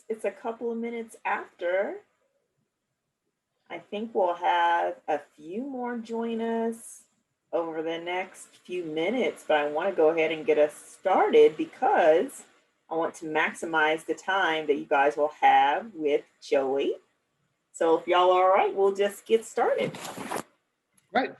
It's a couple of minutes after. I think we'll have a few more join us over the next few minutes, but I want to go ahead and get us started because I want to maximize the time that you guys will have with Joey. So if y'all are all right, we'll just get started. Right.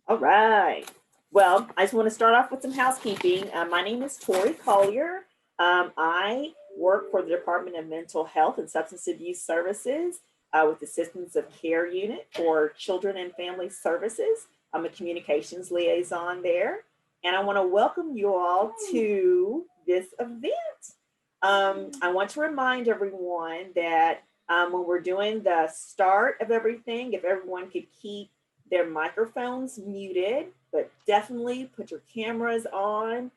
All right. Well, I just want to start off with some housekeeping. My name is Tori Collier. I work for the Department of Mental Health and Substance Abuse Services with the Systems of Care Unit for Children and Family Services. I'm a communications liaison there. And I want to welcome you all to this event. I want to remind everyone that when we're doing the start of everything, if everyone could keep their microphones muted, but definitely put your cameras on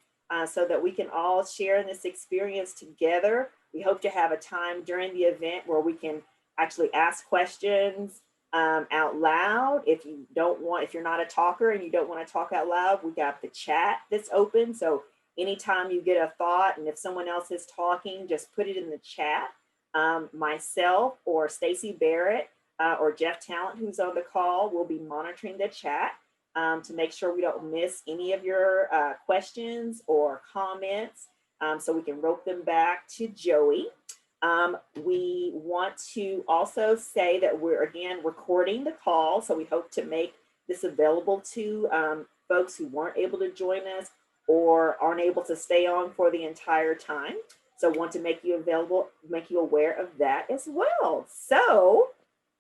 so that we can all share in this experience together. We hope to have a time during the event where we can actually ask questions out loud. If you're not a talker and you don't want to talk out loud, we got the chat that's open. So anytime you get a thought and if someone else is talking, just put it in the chat. Myself or Stacy Barrett or Jeff Talent, who's on the call, will be monitoring the chat to make sure we don't miss any of your questions or comments so we can rope them back to Joey. We want to also say that we're, again, recording the call, so we hope to make this available to folks who weren't able to join us or aren't able to stay on for the entire time. So want to make you available, make you aware of that as well. So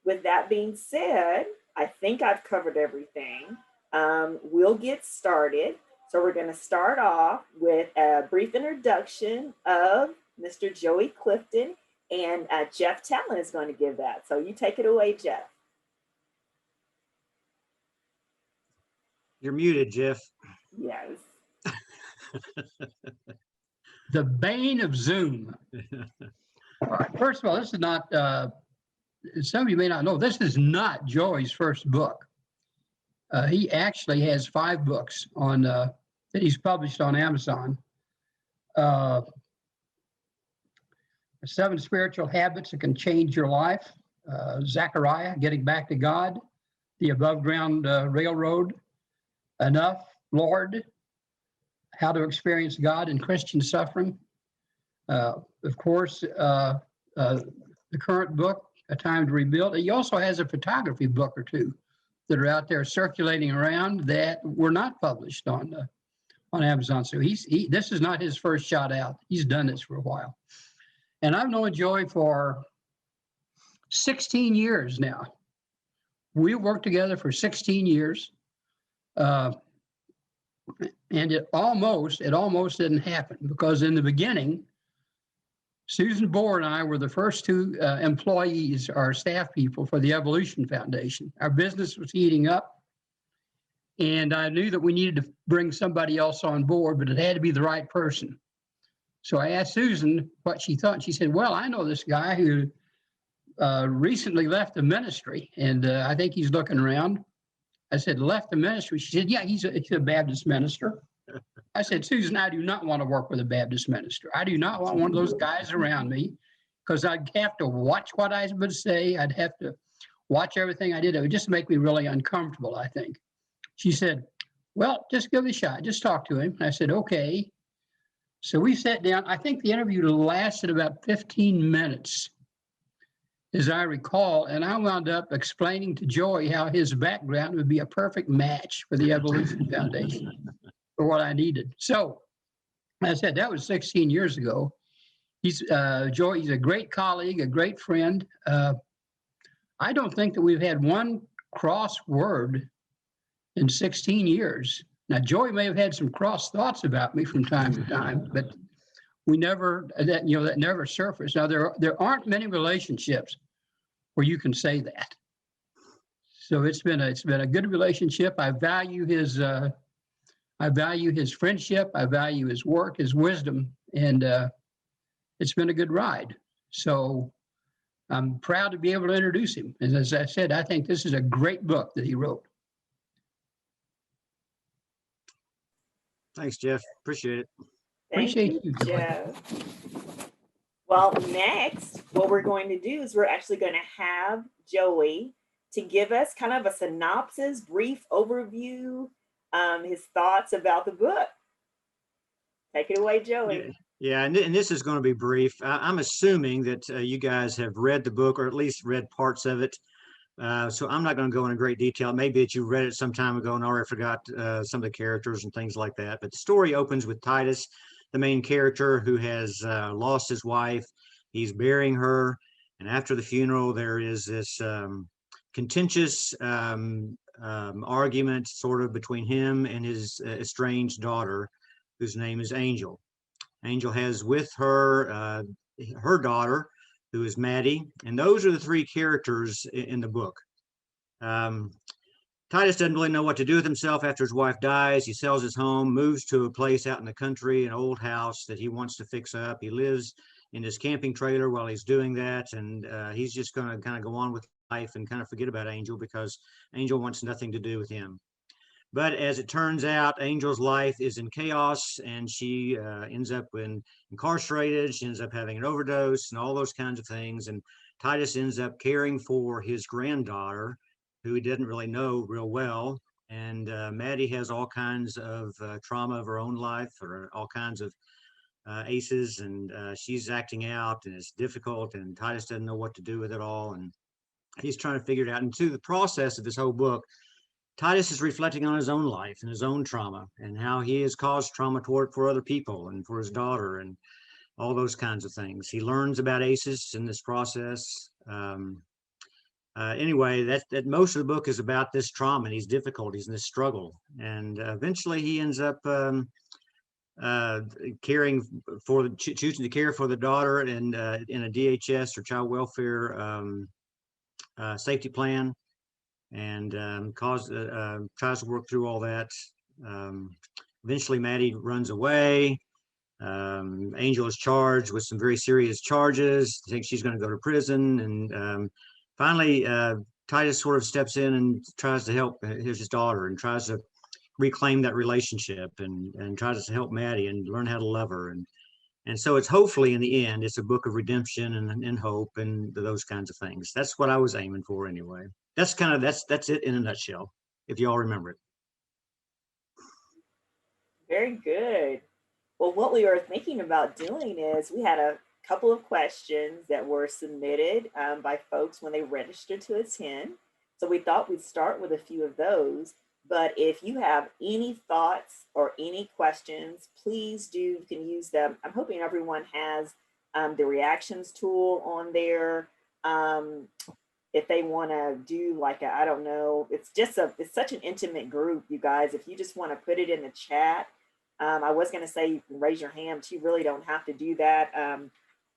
with that being said, I think I've covered everything. We'll get started. So we're going to start off with a brief introduction of Mr. Joey Clifton, and Jeff Talent is going to give that. So you take it away, Jeff. You're muted, Jeff. Yes. The bane of Zoom. All right. First of all, this is not, some of you may not know, this is not Joey's first book. He actually has 5 books on that he's published on Amazon. 7 Spiritual Habits That Can Change Your Life. Zechariah, Getting Back to God. The Above Ground Railroad. Enough, Lord. How to Experience God in Christian Suffering. Of course, the current book, A Time to Rebuild. He also has a photography book or 2 that are out there circulating around that were not published on Amazon. So this is not his first shot out. He's done this for a while. And I've known Joey for 16 years now. We worked together for 16 years. And it almost didn't happen because in the beginning, Susan Bohr and I were the first 2 employees, our staff people for the Evolution Foundation. Our business was heating up, and I knew that we needed to bring somebody else on board, but it had to be the right person. So I asked Susan what she thought. She said, well, I know this guy who recently left the ministry, and I think he's looking around. I said, left the ministry? She said, yeah, he's a Baptist minister. I said, Susan, I do not want to work with a Baptist minister. I do not want one of those guys around me because I'd have to watch what I would say. I'd have to watch everything I did. It would just make me really uncomfortable, I think. She said, well, just give it a shot. Just talk to him. I said, okay. So we sat down. I think the interview lasted about 15 minutes, as I recall, and I wound up explaining to Joey how his background would be a perfect match for the Evolution Foundation for what I needed. So, as I said, that was 16 years ago. Joey's a great colleague, a great friend. I don't think that we've had one cross word in 16 years. Now, Joey may have had some cross thoughts about me from time to time, but that never surfaced. Now, there aren't many relationships where you can say that. So it's been a good relationship. I value his friendship. I value his work, his wisdom, and it's been a good ride. So I'm proud to be able to introduce him. And as I said, I think this is a great book that he wrote. Thanks, Jeff. Appreciate it. Thank Appreciate you, you, Joey. Jeff. Well, next, what we're going to do is we're actually going to have Joey to give us kind of a synopsis, brief overview, his thoughts about the book. Take it away, Yeah, Joey. yeah, and this is going to be brief. I'm assuming that you guys have read the book, or at least read parts of it. So I'm not going to go into great detail. Maybe that you read it some time ago and already forgot some of the characters and things like that. But the story opens with Titus, the main character, who has lost his wife. He's burying her, and after the funeral, there is this contentious argument, sort of, between him and his estranged daughter, whose name is Angel. Angel has with her her daughter, who is Maddie, and those are the three characters in the book. Um, Titus doesn't really know what to do with himself after his wife dies. He sells his home, moves to a place out in the country, an old house that he wants to fix up. He lives in his camping trailer while he's doing that, and he's just going to kind of go on with life and kind of forget about Angel, because Angel wants nothing to do with him. But as it turns out, Angel's life is in chaos, and she ends up incarcerated. She ends up having an overdose and all those kinds of things. And Titus ends up caring for his granddaughter, who he didn't really know real well. And Maddie has all kinds of trauma of her own life, or all kinds of aces, and she's acting out, and it's difficult. And Titus doesn't know what to do with it all, and he's trying to figure it out. And through the process of this whole book, Titus is reflecting on his own life and his own trauma, and how he has caused trauma for other people and for his daughter and all those kinds of things. He learns about ACEs in this process. Anyway, that most of the book is about this trauma and these difficulties and this struggle. And eventually he ends up choosing to care for the daughter and in a DHS, or child welfare safety plan, and tries to work through all that. Eventually, Maddie runs away. Angel is charged with some very serious charges. I think she's going to go to prison. And finally, Titus sort of steps in and tries to help his daughter, and tries to reclaim that relationship, and tries to help Maddie and learn how to love her. And so it's, hopefully in the end, it's a book of redemption and hope and those kinds of things. That's what I was aiming for anyway. That's it in a nutshell, if you all remember it. Very good. Well, what we were thinking about doing is we had a couple of questions that were submitted by folks when they registered to attend. So we thought we'd start with a few of those. But if you have any thoughts or any questions, please do, you can use them. I'm hoping everyone has the reactions tool on there. If they want to do like I don't know, it's such an intimate group, you guys. If you just want to put it in the chat, I was going to say you can raise your hand, but you really don't have to do that.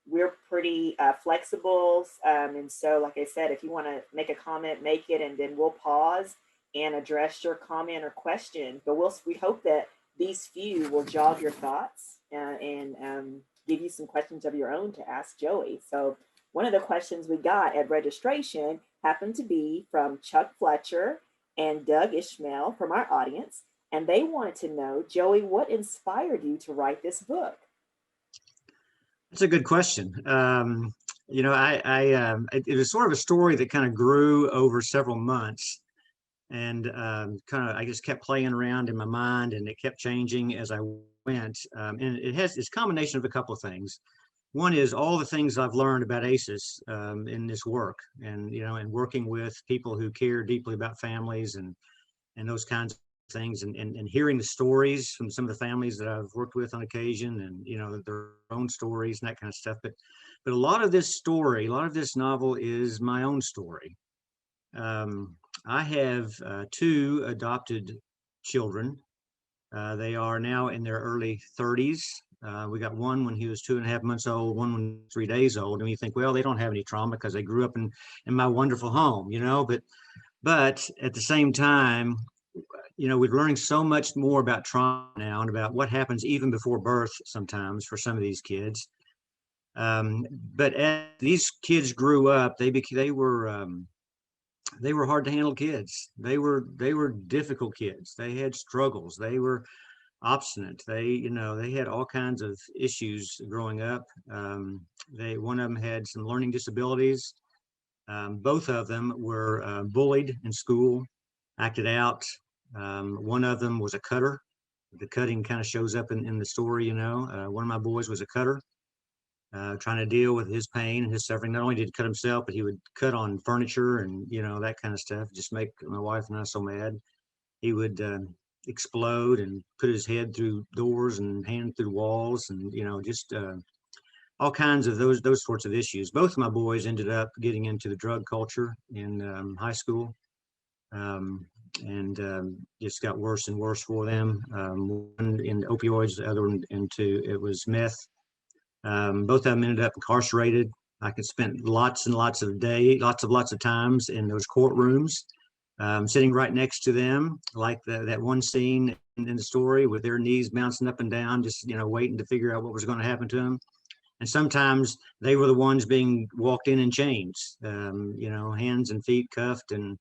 We're pretty flexible. And so, like I said, if you want to make a comment, make it, and then we'll pause and address your comment or question. But we hope that these few will jog your thoughts and give you some questions of your own to ask Joey. So one of the questions we got at registration happened to be from Chuck Fletcher and Doug Ishmael from our audience. And they wanted to know, Joey, what inspired you to write this book? That's a good question. It was sort of a story that kind of grew over several months, and I just kept playing around in my mind, and it kept changing as I went. And it's a combination of a couple of things. One is all the things I've learned about ACEs in this work, and and working with people who care deeply about families and those kinds of things, and hearing the stories from some of the families that I've worked with on occasion, and their own stories and that kind of stuff. But a lot of this novel is my own story. I have two adopted children. They are now in their early 30s. We got one when he was 2.5 months old, one when he was 3 days old. And you think, well, they don't have any trauma because they grew up in my wonderful home, but at the same time, we're learning so much more about trauma now, and about what happens even before birth sometimes for some of these kids. But as these kids grew up, they were hard to handle kids. They were difficult kids. They had struggles. They were obstinate. They had all kinds of issues growing up. One of them had some learning disabilities. Both of them were bullied in school, acted out. One of them was a cutter. The cutting kind of shows up in the story. One of my boys was a cutter, trying to deal with his pain and his suffering. Not only did he cut himself, but he would cut on furniture and that kind of stuff. Just make my wife and I so mad. He would explode and put his head through doors and hand through walls, and just all kinds of those sorts of issues. Both of my boys ended up getting into the drug culture in high school, and just got worse and worse for them. One in opioids, the other one into it was meth. Both of them ended up incarcerated. I could spend lots and lots of times in those courtrooms, sitting right next to them, like that one scene in the story with their knees bouncing up and down, just waiting to figure out what was going to happen to them. And sometimes they were the ones being walked in chains, hands and feet cuffed and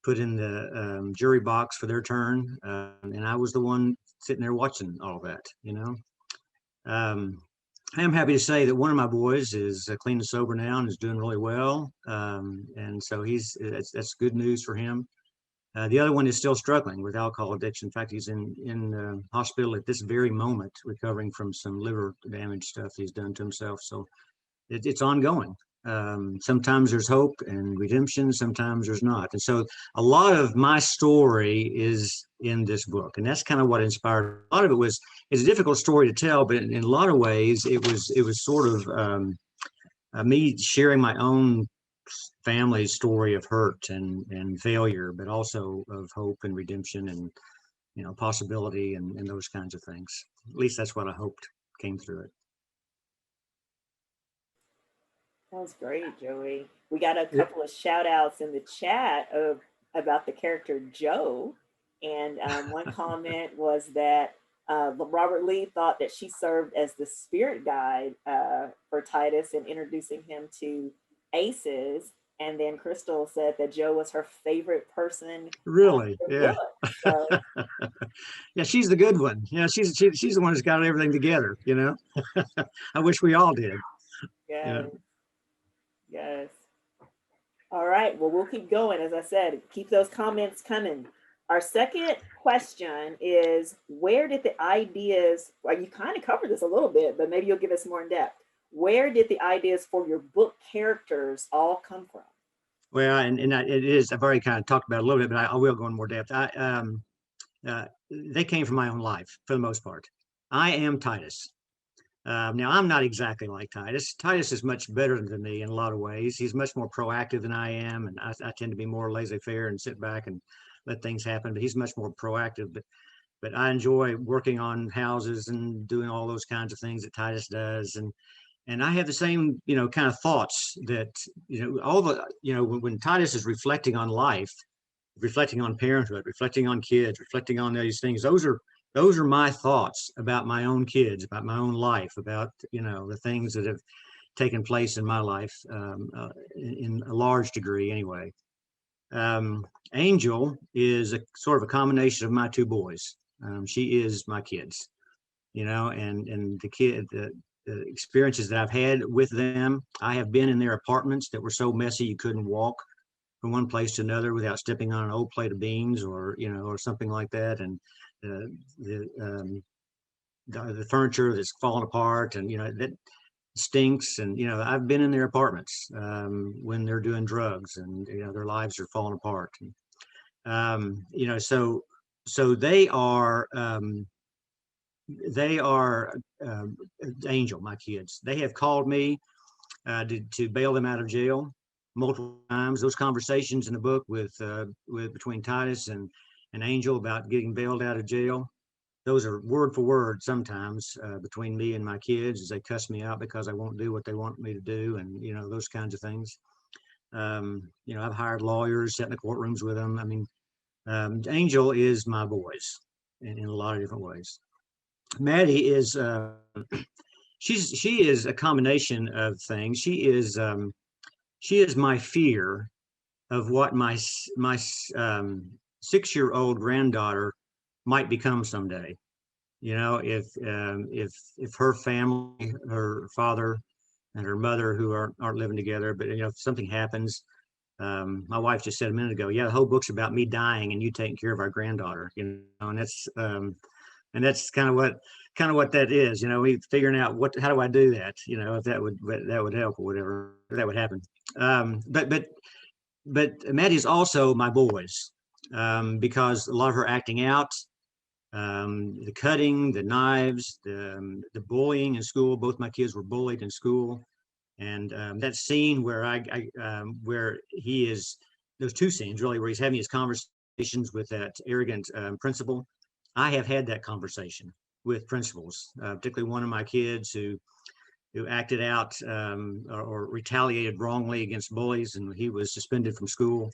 put in the jury box for their turn. And I was the one sitting there watching all that. I am happy to say that one of my boys is clean and sober now and is doing really well. And so that's good news for him. The other one is still struggling with alcohol addiction. In fact, he's in hospital at this very moment, recovering from some liver damage stuff he's done to himself. So it's ongoing. Sometimes there's hope and redemption, sometimes there's not. And so a lot of my story is in this book, and that's kind of what inspired. A lot of it it's a difficult story to tell, but in a lot of ways it was sort of me sharing my own family story of hurt and failure, but also of hope and redemption and possibility and those kinds of things. At least that's what I hoped came through it. That was great, Joey. We got a couple of shout outs in the chat about the character Joe. And one comment was that Robert Lee thought that she served as the spirit guide for Titus in introducing him to ACEs. And then Crystal said that Joe was her favorite person. Really? Yeah. So, yeah, she's the good one. Yeah, she's the one who's got everything together. I wish we all did. Yes. Yes. All right. Well, we'll keep going. As I said, keep those comments coming. Our second question is, where did the ideas, well, you kind of covered this a little bit, but maybe you'll give us more in depth. Where did the ideas for your book characters all come from? Well, and it is, I've already kind of talked about it a little bit, but I will go in more depth. They came from my own life for the most part. I am Titus. Now, I'm not exactly like Titus. Titus is much better than me in a lot of ways. He's much more proactive than I am, and I tend to be more laissez-faire and sit back and let things happen. But he's much more proactive. But I enjoy working on houses and doing all those kinds of things that Titus does. And I have the same, kind of thoughts that, when Titus is reflecting on life, reflecting on parenthood, reflecting on kids, reflecting on these things, those are my thoughts about my own kids, about my own life, about, the things that have taken place in my life, in a large degree anyway. Angel is a sort of a combination of my two boys. She is my kids, and the experiences that I've had with them. I have been in their apartments that were so messy you couldn't walk from one place to another without stepping on an old plate of beans or something like that. And the furniture that's falling apart and that stinks. And I've been in their apartments when they're doing drugs and their lives are falling apart. So they are Angel, my kids. They have called me to bail them out of jail multiple times. Those conversations in the book with between Titus and Angel about getting bailed out of jail, those are word for word sometimes between me and my kids as they cuss me out because I won't do what they want me to do, and those kinds of things. I've hired lawyers, sat in the courtrooms with them. I mean, Angel is my boys in a lot of different ways. Maddie is she is a combination of things. She is my fear of what my 6-year-old granddaughter might become someday. You know, if her family, her father and her mother who aren't living together, but you know, if something happens, my wife just said a minute ago, yeah, the whole book's about me dying and you taking care of our granddaughter, you know, and that's kind of what that is, you know, we figuring out how do I do that, you know, if that would help or whatever, if that would happen. But Maddie's also my boys, because a lot of her acting out, the cutting, the knives, the bullying in school. Both my kids were bullied in school, and that scene where where he is, those two scenes really, where he's having his conversations with that arrogant principal. I have had that conversation with principals, particularly one of my kids who acted out or retaliated wrongly against bullies, and he was suspended from school.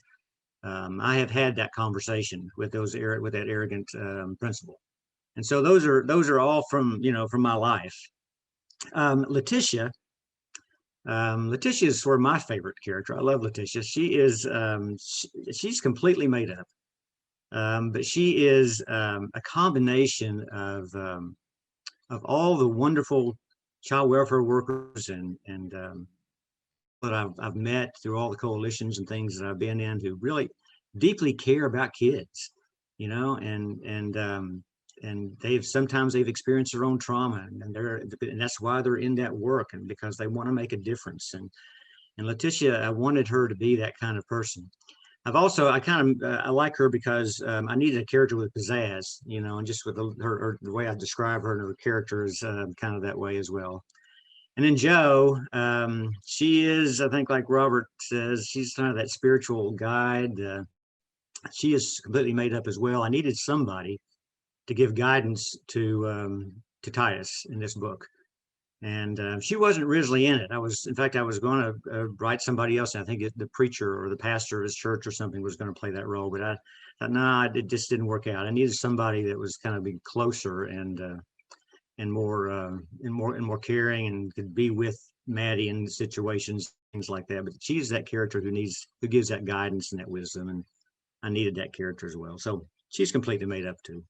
I have had that conversation with with that arrogant principal, and so those are all from from my life. Letitia, Letitia is sort of my favorite character. I love Letitia. She's completely made up, but she is a combination of all the wonderful child welfare workers and that I've met through all the coalitions and things that I've been in, who really deeply care about kids, you know, and sometimes they've experienced their own trauma, and that's why they're in that work, and because they want to make a difference. And Letitia, I wanted her to be that kind of person. I like her because I needed a character with pizzazz, you know, and just with the way I describe her and her character is kind of that way as well. And then Jo, she is, I think, like Robert says, she's kind of that spiritual guide. She is completely made up as well. I needed somebody to give guidance to Titus in this book, and she wasn't originally in it. In fact, I was going to write somebody else. And I think the preacher or the pastor of his church or something was going to play that role, but I thought, no, it just didn't work out. I needed somebody that was kind of be closer and more caring, and could be with Maddie in situations, things like that. But she's that character who gives that guidance and that wisdom, and I needed that character as well. So she's completely made up too.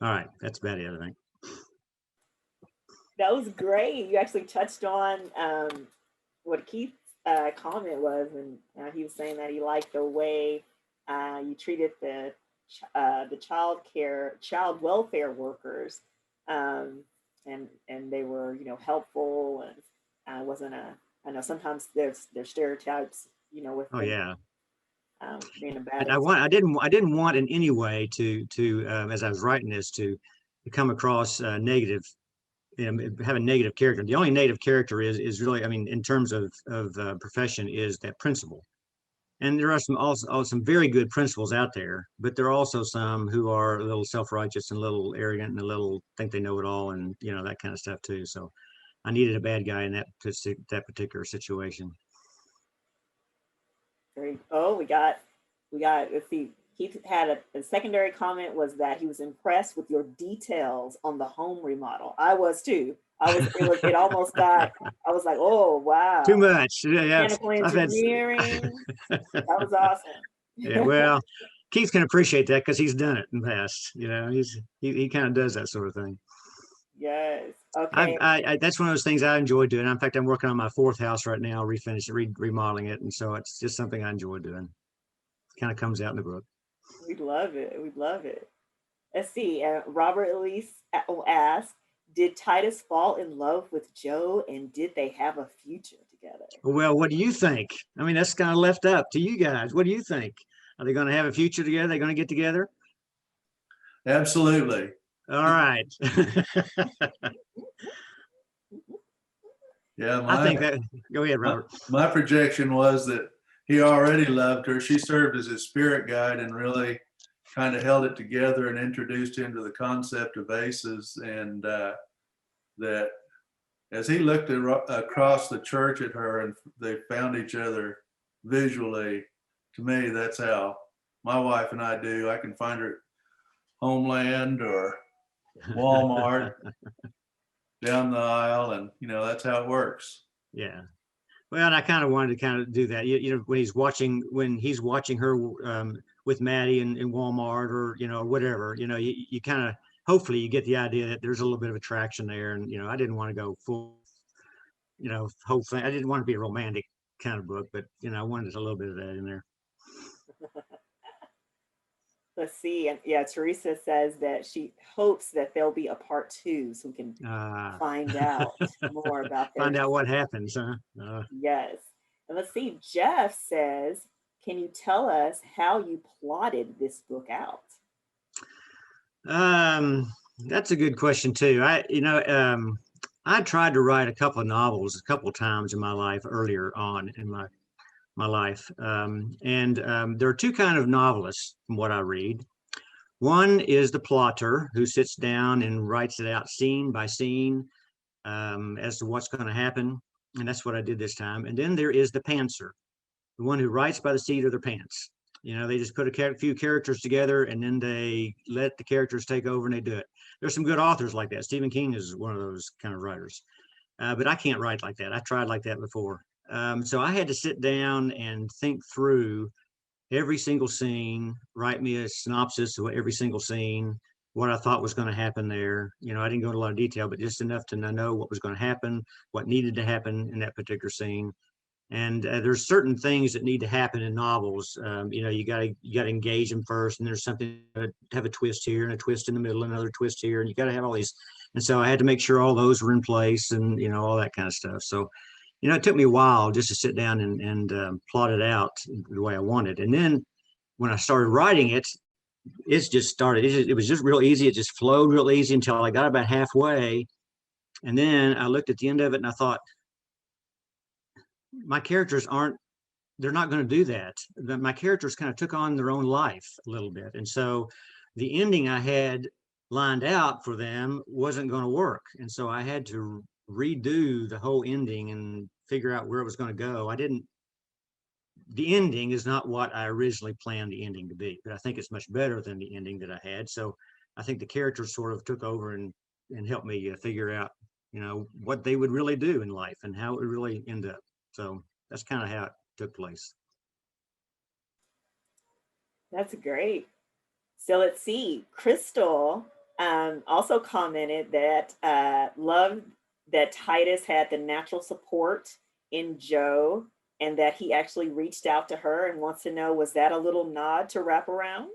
All right, that's about it, I think. That was great. You actually touched on what Keith's comment was, and he was saying that he liked the way you treated the child welfare workers, and they were helpful, and wasn't I know sometimes there's stereotypes with Oh yeah. being a bad. I didn't want in any way to as I was writing this to come across negative, have a negative character. The only negative character is really, I mean, in terms of profession, is that principal. And there are some very good principals out there, but there are also some who are a little self-righteous and a little arrogant and a little think they know it all, and that kind of stuff too. So I needed a bad guy in that particular situation. Great. Oh, we got. Let's see. He had a secondary comment was that he was impressed with your details on the home remodel. I was too. It almost got. I was like, oh wow. Too much. Yeah. Mechanical engineering. That was awesome. Yeah. Well, Keith can appreciate that because he's done it in the past. He kind of does that sort of thing. Yes. Okay. That's one of those things I enjoy doing. In fact, I'm working on my fourth house right now, remodeling it, and so it's just something I enjoy doing. It kind of comes out in the book. We love it. We love it. Let's see. Robert Elise asked, did Titus fall in love with Jo, and did they have a future together? Well, what do you think? I mean, that's kind of left up to you guys. What do you think? Are they going to have a future together? Are they going to get together? Absolutely. All right. Yeah, I think that. Go ahead, Robert. My projection was that he already loved her. She served as his spirit guide and really kind of held it together and introduced him to the concept of ACEs, and that as he looked across the church at her and they found each other visually, to me, that's how my wife and I do. I can find her at Homeland or Walmart down the aisle, and that's how it works. Yeah. Well, and I kind of wanted to kind of do that. When he's watching her with Maddie in Walmart or, whatever, you kind of, hopefully you get the idea that there's a little bit of attraction there. And, I didn't want to go full, whole thing. I didn't want to be a romantic kind of book, but, I wanted a little bit of that in there. Let's see. And yeah, Teresa says that she hopes that there'll be a part 2 so we can find out more about find their out what happens, huh? Yes. And let's see. Jeff says, can you tell us how you plotted this book out? That's a good question too. I tried to write a couple of novels a couple of times in my life earlier on in my life. There are two kind of novelists from what I read. One is the plotter who sits down and writes it out scene by scene as to what's going to happen. And that's what I did this time. And then there is the pantser, the one who writes by the seat of their pants. They just put a few characters together and then they let the characters take over and they do it. There's some good authors like that. Stephen King is one of those kind of writers. But I can't write like that. I tried like that before. So I had to sit down and think through every single scene, write me a synopsis of every single scene, what I thought was going to happen there. I didn't go into a lot of detail, but just enough to know what was going to happen, what needed to happen in that particular scene. And there's certain things that need to happen in novels. You got to engage them first, and there's something to have a twist here and a twist in the middle, another twist here, and you got to have all these. And so I had to make sure all those were in place, and all that kind of stuff. So, it took me a while just to sit down and plot it out the way I wanted. And then when I started writing it, it just started. It was just real easy. It just flowed real easy until I got about halfway, and then I looked at the end of it and I thought, my characters they're not going to do that. My characters kind of took on their own life a little bit. And so the ending I had lined out for them wasn't going to work. And so I had to redo the whole ending and figure out where it was going to go. The ending is not what I originally planned the ending to be, but I think it's much better than the ending that I had. So I think the characters sort of took over and helped me figure out, what they would really do in life and how it would really end up. So that's kind of how it took place. That's great. So let's see. Crystal also commented that loved that Titus had the natural support in Joe and that he actually reached out to her and wants to know, was that a little nod to wrap around?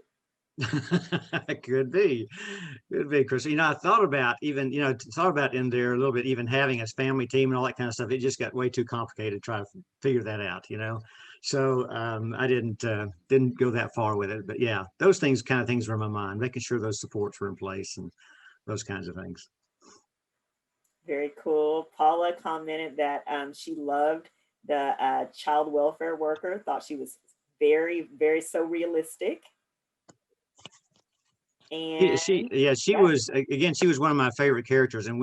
Could be, Chris. I thought about even, in there a little bit, even having a family team and all that kind of stuff. It just got way too complicated to try to figure that out, So I didn't go that far with it. But yeah, those things were in my mind, making sure those supports were in place and those kinds of things. Very cool. Paula commented that she loved the child welfare worker, thought she was very, very so realistic. And she was, again, she was one of my favorite characters. And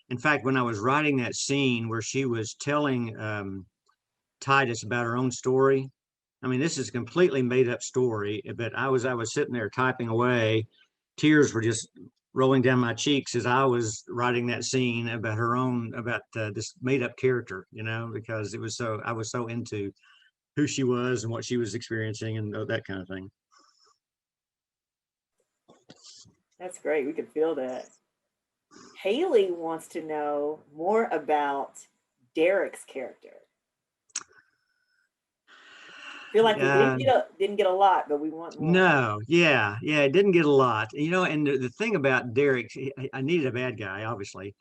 in fact, when I was writing that scene where she was telling Titus about her own story, I mean, this is a completely made up story, but I was sitting there typing away, tears were just rolling down my cheeks as I was writing that scene about this made up character, because I was so into who she was and what she was experiencing and that kind of thing. That's great. We can feel that. Haley wants to know more about Derek's character. I feel like we didn't get a lot, but we want more. No, yeah, it didn't get a lot. And the thing about Derek, I needed a bad guy, obviously,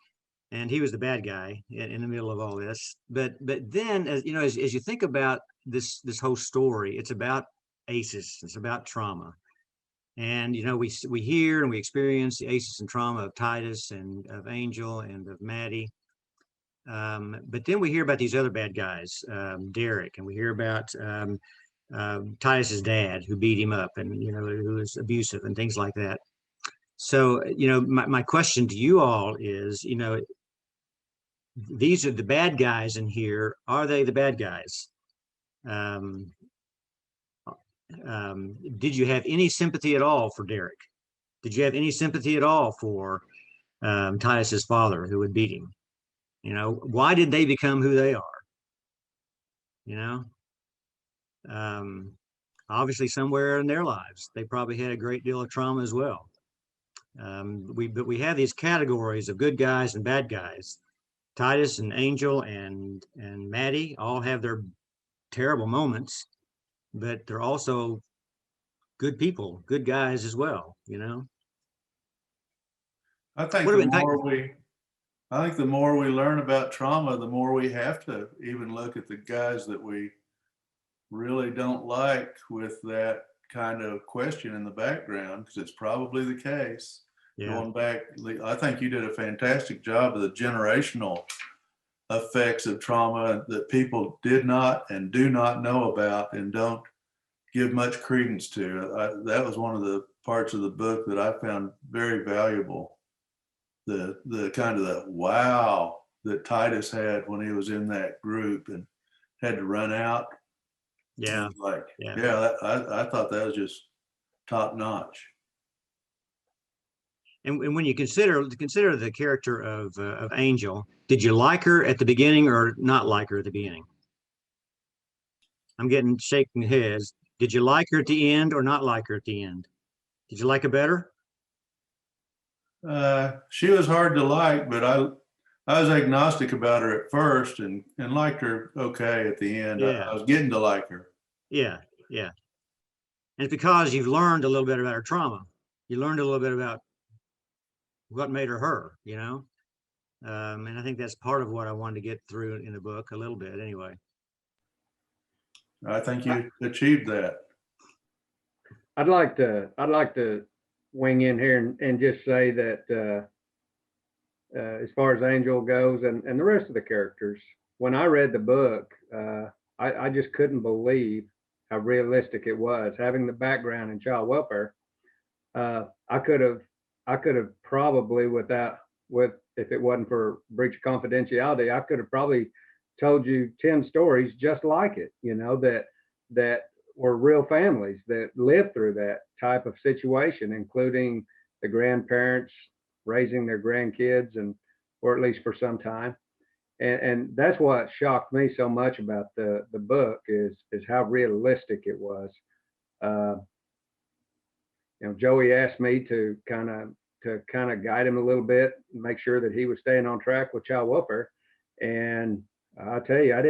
and he was the bad guy in the middle of all this. But then, as you think about this whole story, it's about ACEs. It's about trauma. And, we hear and we experience the ACEs and trauma of Titus and of Angel and of Maddie. But then we hear about these other bad guys, Derek, and we hear about Titus's dad who beat him up and, who was abusive and things like that. So, my question to you all is, these are the bad guys in here. Are they the bad guys? Did you have any sympathy at all for Derek? Did you have any sympathy at all for Titus's father who would beat him? Why did they become who they are? obviously somewhere in their lives, they probably had a great deal of trauma as well. But we have these categories of good guys and bad guys. Titus and Angel and Maddie all have their terrible moments, but they're also good people, good guys as well, you know. I think What the have been more we, I think the more we learn about trauma, the more we have to even look at the guys that we really don't like with that kind of question in the background, because it's probably the case. Yeah. Going back, I think you did a fantastic job of the generational effects of trauma that people did not and do not know about and don't give much credence to. That was one of the parts of the book that I found very valuable. The kind of the wow that Titus had when he was in that group and had to run out. Yeah. Like, Yeah. yeah, I thought that was just top notch. And when you consider the character of Angel, did you like her at the beginning or not like her at the beginning? I'm getting shaking heads. Did you like her at the end or not like her at the end? Did you like her better? She was hard to like, but I was agnostic about her at first and liked her okay at the end. Yeah. I was getting to like her. Yeah. Yeah. And it's because you've learned a little bit about her trauma. You learned a little bit about what made her her, you know? And I think that's part of what I wanted to get through in the book a little bit anyway. I think you achieved that. I'd like to wing in here and just say that as far as Angel goes and the rest of the characters, when I read the book, I just couldn't believe how realistic it was. Having the background in child welfare, I could have probably if it wasn't for breach of confidentiality, I could have probably told you 10 stories just like it, you know, that were real families that lived through that type of situation, including the grandparents raising their grandkids, and or at least for some time. And that's what shocked me so much about the book is how realistic it was. You know, Joey asked me to kind of guide him a little bit, and make sure that he was staying on track with child welfare. And I tell you, I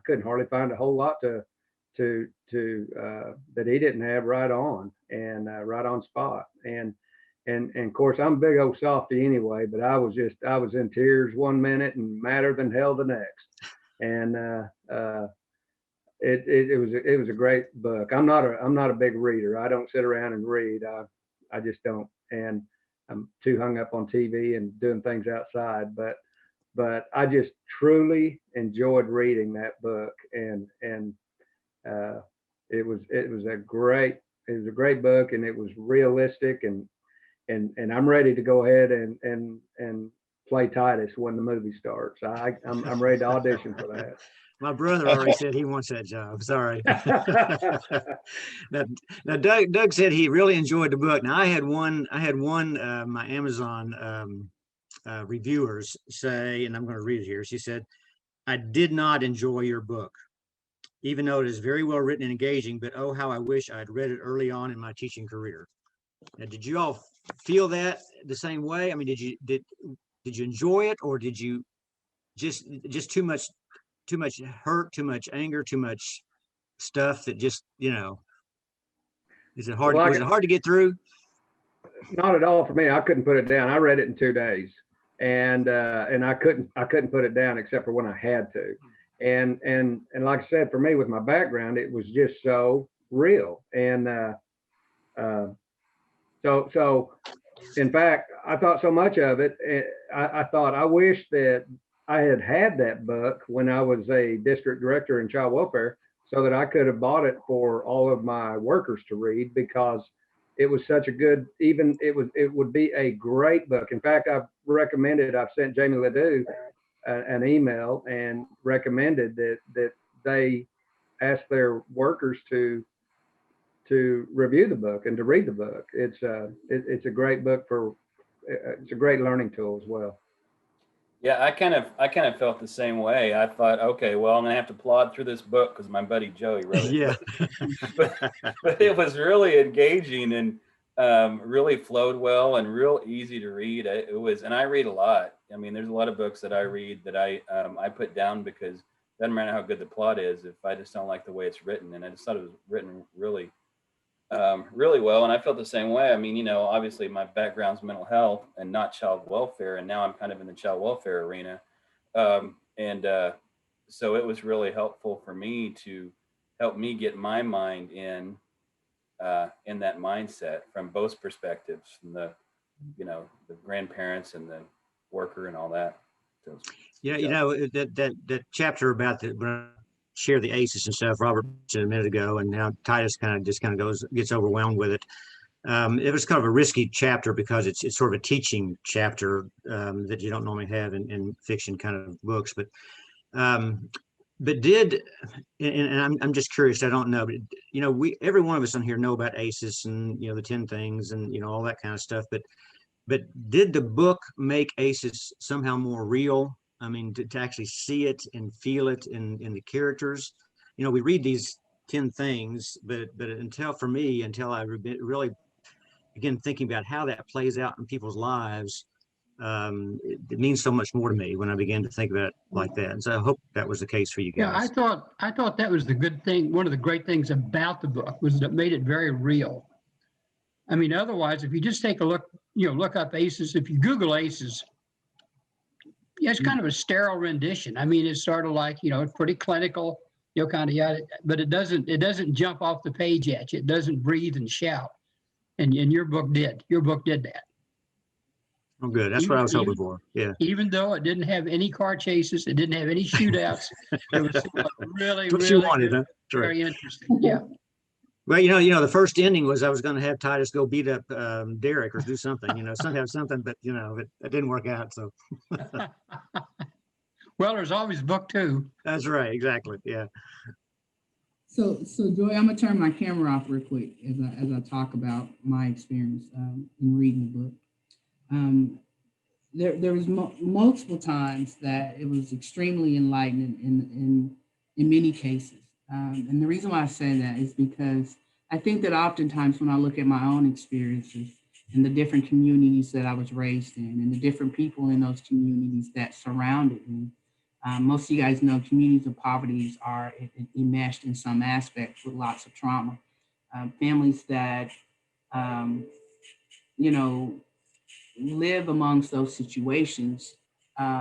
couldn't hardly find a whole lot to that he didn't have right on and right on spot. And of course, I'm a big old softy anyway, but I was in tears one minute and madder than hell the next. And it was a great book. I'm not a big reader. I don't sit around and read. I just don't. And I'm too hung up on TV and doing things outside. But I just truly enjoyed reading that book, and it was a great book, and it was realistic, and I'm ready to go ahead and play Titus when the movie starts. I'm ready to audition for that. My brother already said he wants that job. Sorry. now Doug said he really enjoyed the book. Now I had one my Amazon reviewers say, and I'm going to read it here. She said, "I did not enjoy your book, even though it is very well written and engaging, but oh, how I wish I'd read it early on in my teaching career." Now, did you all feel that the same way? I mean, did you enjoy it, or did you just too much hurt, too much anger, too much stuff that just, you know, is it hard? Was it hard to get through? Not at all for me. I couldn't put it down. I read it in 2 days, and I couldn't put it down except for when I had to. And like I said, for me, with my background, it was just so real. And so in fact, I thought so much of it. I thought I wish that I had that book when I was a district director in child welfare, so that I could have bought it for all of my workers to read, because it was such a good, it would be a great book. In fact, I've sent Jamie Ledoux an email and recommended that they ask their workers to review the book and to read the book. It's a great book it's a great learning tool as well. Yeah, I kind of felt the same way. I thought, okay, well, I'm gonna have to plod through this book because my buddy Joey wrote it. Yeah. But it was really engaging and really flowed well and real easy to read. It was, and I read a lot. I mean, there's a lot of books that I read that I put down because it doesn't matter how good the plot is if I just don't like the way it's written. And I just thought it was written really well. And I felt the same way. I mean, you know, obviously my background's mental health and not child welfare, and now I'm kind of in the child welfare arena. And so it was really helpful for me to help me get my mind in that mindset from both perspectives, from the, you know, the grandparents and the worker and all that. So, Yeah, you know, that chapter about the when I share the aces and stuff, Robert mentioned a minute ago, and now Titus kind of gets overwhelmed with it. It was kind of a risky chapter because it's sort of a teaching chapter that you don't normally have in fiction kind of books. Um, but did and I'm just curious, I don't know, but you know, every one of us on here know about aces and you know the 10 things and you know all that kind of stuff. But did the book make aces somehow more real? I mean, to actually see it and feel it in the characters. You know, we read these 10 things, but until I really begin thinking about how that plays out in people's lives, it means so much more to me when I begin to think about it like that. And so I hope that was the case for you Yeah, guys. I thought that was the good thing. One of the great things about the book was that it made it very real. I mean, otherwise, if you just take a look, you know, look up aces, if you Google aces, yeah, it's kind of a sterile rendition. I mean, it's sort of like, you know, it's pretty clinical, you know, kind of yada, but it doesn't jump off the page at you. It doesn't breathe and shout. And your book did. Your book did that. Oh, good. That's what I was hoping for. Yeah. Even though it didn't have any car chases, it didn't have any shootouts. It was really, That's what you really wanted, good, huh? Sure. very interesting. Yeah. Well, you know, the first ending was I was going to have Titus go beat up Derek or do something, you know, something, but you know, it didn't work out. So Well, there's always book two. that's right, exactly, yeah. So Joy, I'm gonna turn my camera off real quick as I talk about my experience in reading the book. There was multiple times that it was extremely enlightening in many cases, and the reason why I say that is because I think that oftentimes when I look at my own experiences and the different communities that I was raised in and the different people in those communities that surrounded me. Most of you guys know communities of poverty are enmeshed in some aspects with lots of trauma. Families that, you know, live amongst those situations,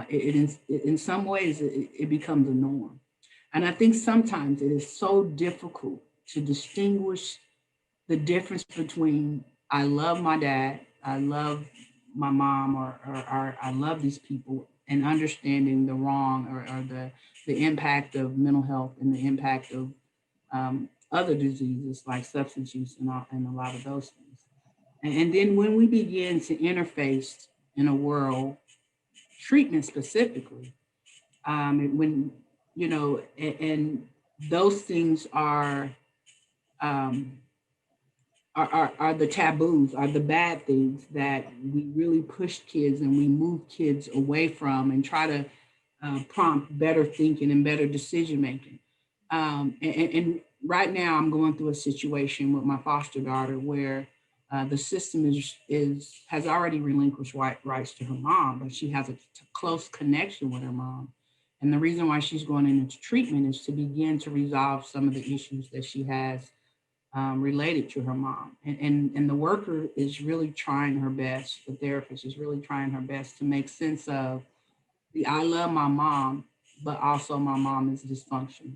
in some ways, it becomes a norm. And I think sometimes it is so difficult to distinguish the difference between I love my dad, I love my mom, or I love these people, and understanding the wrong or the impact of mental health and the impact of other diseases like substance use and a lot of those things. And then when we begin to interface in a world, treatment specifically, when, you know, and those things um, are the taboos, are the bad things that we really push kids and we move kids away from and try to prompt better thinking and better decision making. And right now, I'm going through a situation with my foster daughter where the system has already relinquished rights to her mom, but she has a close connection with her mom. And the reason why she's going into treatment is to begin to resolve some of the issues that she has related to her mom. And the worker is really trying her best. The therapist is really trying her best to make sense of the I love my mom, but also my mom is dysfunctional.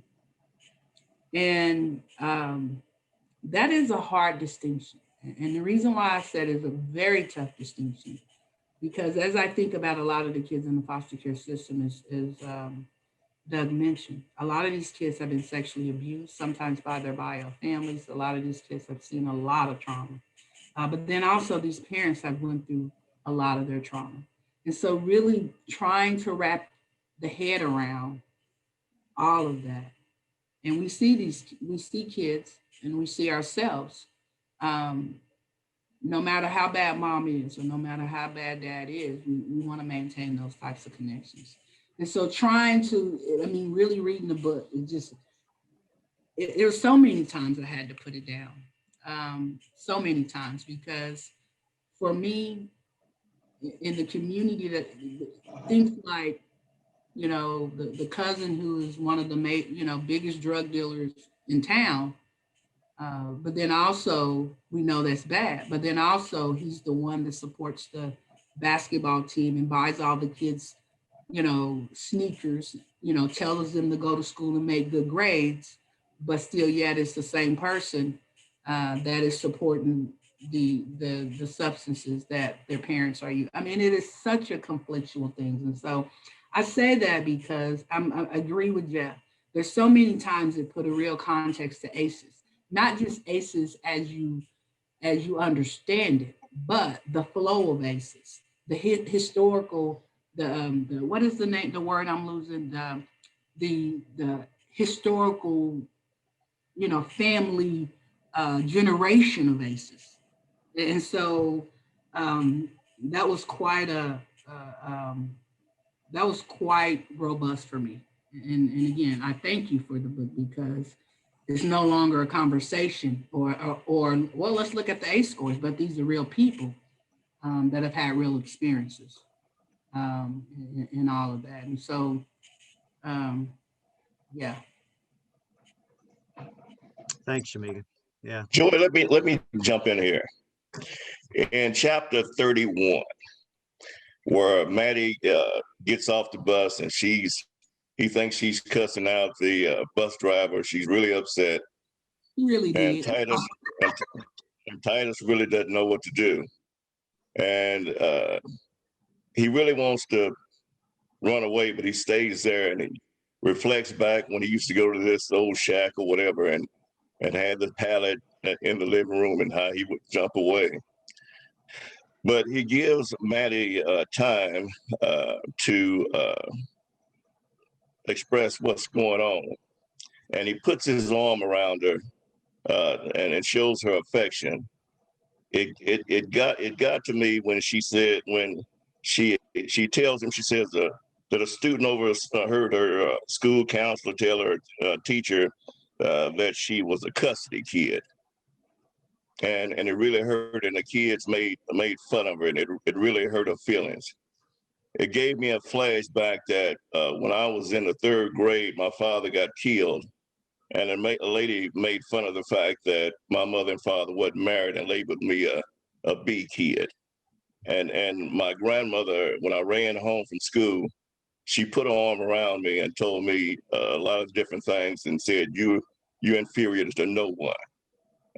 And that is a hard distinction. And the reason why I said it's a very tough distinction, because as I think about a lot of the kids in the foster care system, is Doug mentioned, a lot of these kids have been sexually abused, sometimes by their bio families. A lot of these kids have seen a lot of trauma. But then also these parents have went through a lot of their trauma. And so really trying to wrap the head around all of that. And we see kids and we see ourselves, um, no matter how bad mom is or no matter how bad dad is, we want to maintain those types of connections. And so trying to, I mean, really reading the book, there were so many times I had to put it down. So many times, because for me, in the community, that things like, the cousin who is one of the biggest drug dealers in town, but then also we know that's bad, but then also he's the one that supports the basketball team and buys all the kids, sneakers, tells them to go to school and make good grades, but still yet it's the same person that is supporting the substances that their parents are using. I mean, it is such a conflictual thing. And so I say that because I agree with Jeff. There's so many times that put a real context to ACEs, not just ACEs as you understand it, but the flow of ACEs, the historical, the what is the name? The word I'm losing. The historical, family generation of ACEs, and so that was quite that was quite robust for me. And again, I thank you for the book, because it's no longer a conversation or well, let's look at the ACE scores, but these are real people that have had real experiences in all of that. And so, yeah. Thanks, Shamika. Yeah. Joy, let me jump in here. In chapter 31, where Maddie gets off the bus and he thinks she's cussing out the bus driver. She's really upset. He really And did. Titus really doesn't know what to do. And he really wants to run away, but he stays there and he reflects back when he used to go to this old shack or whatever and had the pallet in the living room and how he would jump away. But he gives Maddie time to express what's going on. And he puts his arm around her and it shows her affection. It got to me when she said, when she tells him, she says that a student over heard her school counselor tell her teacher that she was a custody kid. And it really hurt, and the kids made fun of her, and it really hurt her feelings. It gave me a flashback that when I was in the 3rd grade, my father got killed, and a lady made fun of the fact that my mother and father wasn't married and labeled me a B kid. And my grandmother, when I ran home from school, she put her arm around me and told me a lot of different things and said, you're inferior to no one.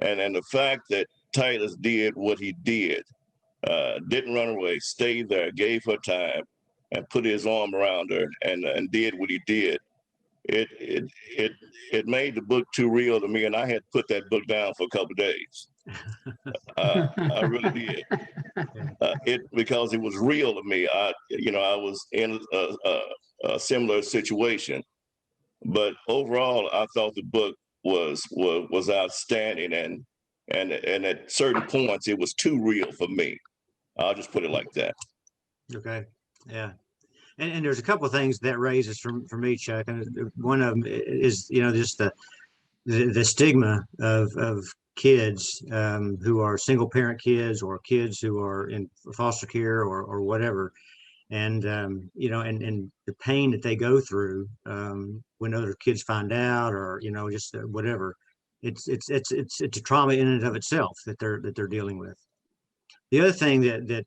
And the fact that Titus did what he did, didn't run away, stayed there, gave her time, and put his arm around her and did what he did, it made the book too real to me, and I had to put that book down for a couple of days. I really did. Because it was real to me. I was in a similar situation, but overall, I thought the book was outstanding, and at certain points it was too real for me. I'll just put it like that. Okay. Yeah. And there's a couple of things that raises for me, Chuck. And one of them is, just the stigma of kids who are single parent kids or kids who are in foster care or whatever. And, and the pain that they go through when other kids find out, or, just whatever. It's a trauma in and of itself that they're dealing with. The other thing that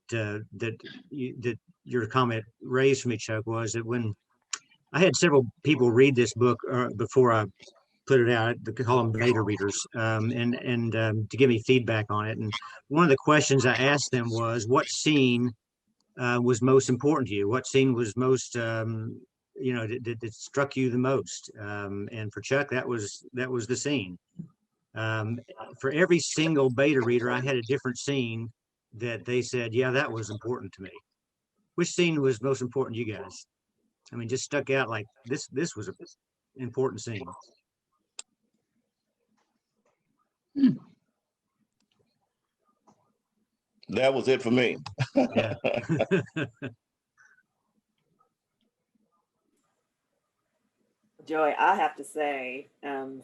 your comment raised for me, Chuck, was that when I had several people read this book before I put it out, they call them beta readers, and to give me feedback on it. And one of the questions I asked them was, what scene was most important to you? What scene was most, that struck you the most? And for Chuck, that was the scene. For every single beta reader, I had a different scene that they said, yeah, that was important to me. Which scene was most important to you guys? I mean, just stuck out like this was an important scene. that was it for me. Yeah. Joy, I have to say,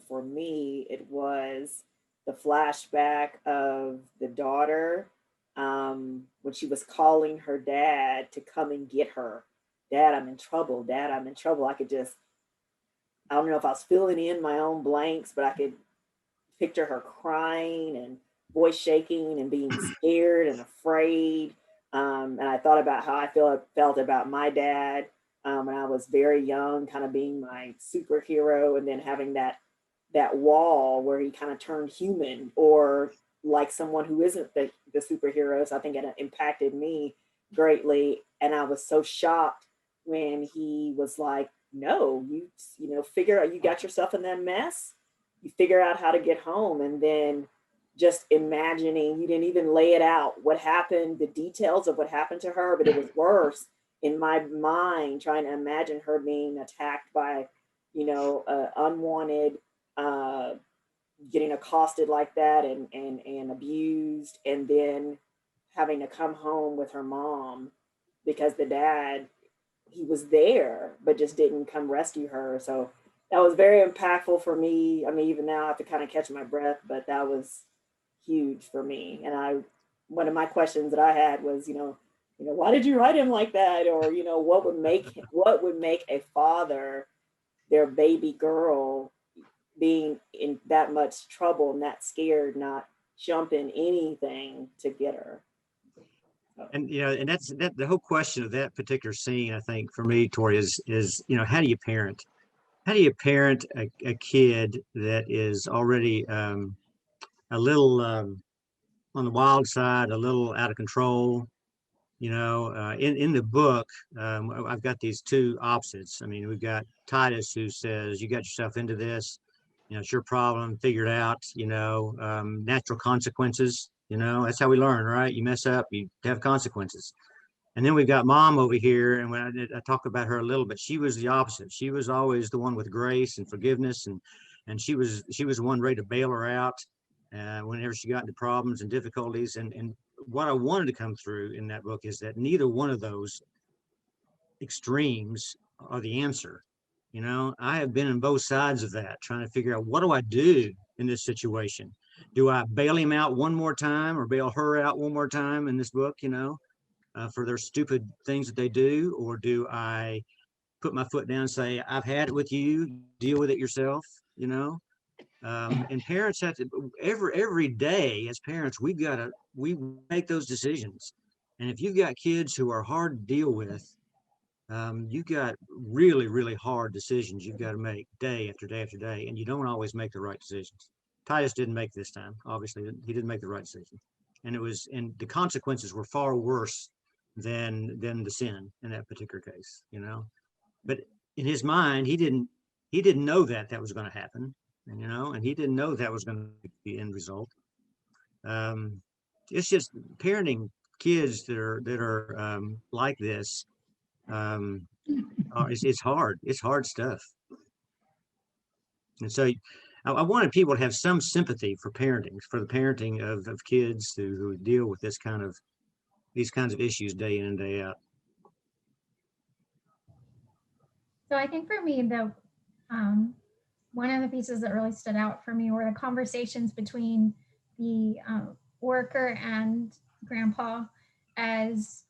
for me, it was the flashback of the daughter when she was calling her dad to come and get her. Dad, I'm in trouble. Dad, I'm in trouble. I could just, I don't know if I was filling in my own blanks, but I could picture her crying and voice shaking and being scared and afraid. And I thought about how I felt about my dad when I was very young, kind of being my superhero, and then having that wall where he kind of turned human or like someone who isn't the superhero. So I think it impacted me greatly. And I was so shocked when he was like, no, you know, figure out, you got yourself in that mess, you figure out how to get home. And then just imagining, you didn't even lay it out what happened, the details of what happened to her, but it was worse in my mind trying to imagine her being attacked by, you know, unwanted, uh, getting accosted like that and abused, and then having to come home with her mom because the dad, he was there but just didn't come rescue her. So that was very impactful for me. I mean, even now I have to kind of catch my breath, but that was huge for me. And one of my questions that I had was, why did you write him like that? Or, what would make a father, their baby girl, being in that much trouble and that scared, not jumping anything to get her. And and that's the whole question of that particular scene. I think for me, Tori, is how do you parent? How do you parent a kid that is already a little on the wild side, a little out of control? In the book, I've got these two opposites. I mean, we've got Titus who says, "You got yourself into this. It's your problem. Figure it out. Natural consequences. That's how we learn, right? You mess up, you have consequences." And then we've got Mom over here, and when I talk about her a little bit, she was the opposite. She was always the one with grace and forgiveness, and she was the one ready to bail her out whenever she got into problems and difficulties. And what I wanted to come through in that book is that neither one of those extremes are the answer. I have been on both sides of that, trying to figure out, what do I do in this situation? Do I bail him out one more time or bail her out one more time in this book, for their stupid things that they do? Or do I put my foot down and say, I've had it with you, deal with it yourself, and parents have to, every day as parents, we make those decisions. And if you've got kids who are hard to deal with, you've got really, really hard decisions you've got to make day after day after day, and you don't always make the right decisions. Titus didn't make this time. Obviously, he didn't make the right decision, and the consequences were far worse than the sin in that particular case. But in his mind, he didn't know that was going to happen, and he didn't know that was going to be the end result. It's just parenting kids that are like this. It's hard. It's hard stuff. And so I wanted people to have some sympathy for the parenting of kids who deal with these kinds of issues day in and day out. So I think for me, one of the pieces that really stood out for me were the conversations between the worker and Grandpa, as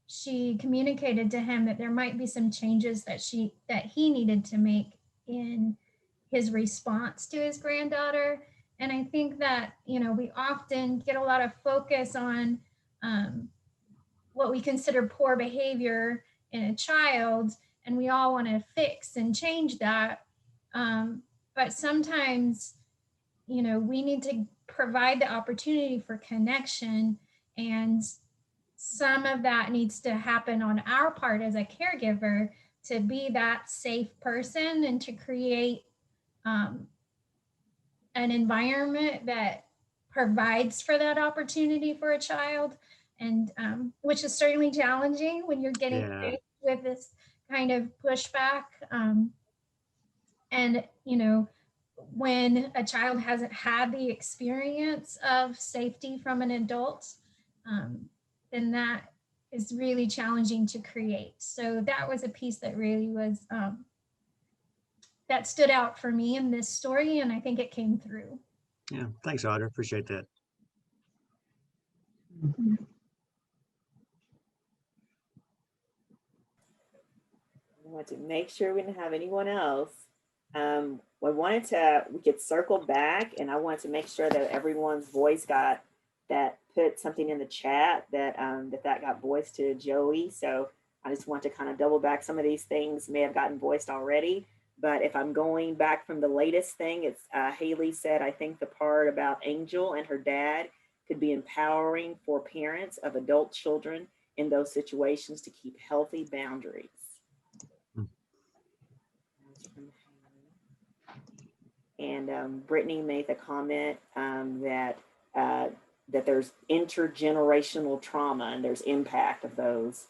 she communicated to him that there might be some changes that he needed to make in his response to his granddaughter. And I think that, we often get a lot of focus on what we consider poor behavior in a child, and we all want to fix and change that. But sometimes, we need to provide the opportunity for connection, and some of that needs to happen on our part as a caregiver to be that safe person and to create an environment that provides for that opportunity for a child, and which is certainly challenging when you're getting faced with this kind of pushback. And when a child hasn't had the experience of safety from an adult, then that is really challenging to create. So that was a piece that really was, that stood out for me in this story, and I think it came through. Yeah, thanks, Audra. Appreciate that. I want to make sure we didn't have anyone else. We could circle back, and I wanted to make sure that everyone's voice got that, put something in the chat that that got voiced to Joey. So I just want to kind of double back. Some of these things may have gotten voiced already, but if I'm going back from the latest thing, it's Haley said, I think the part about Angel and her dad could be empowering for parents of adult children in those situations to keep healthy boundaries. And Brittany made the comment that there's intergenerational trauma and there's impact of those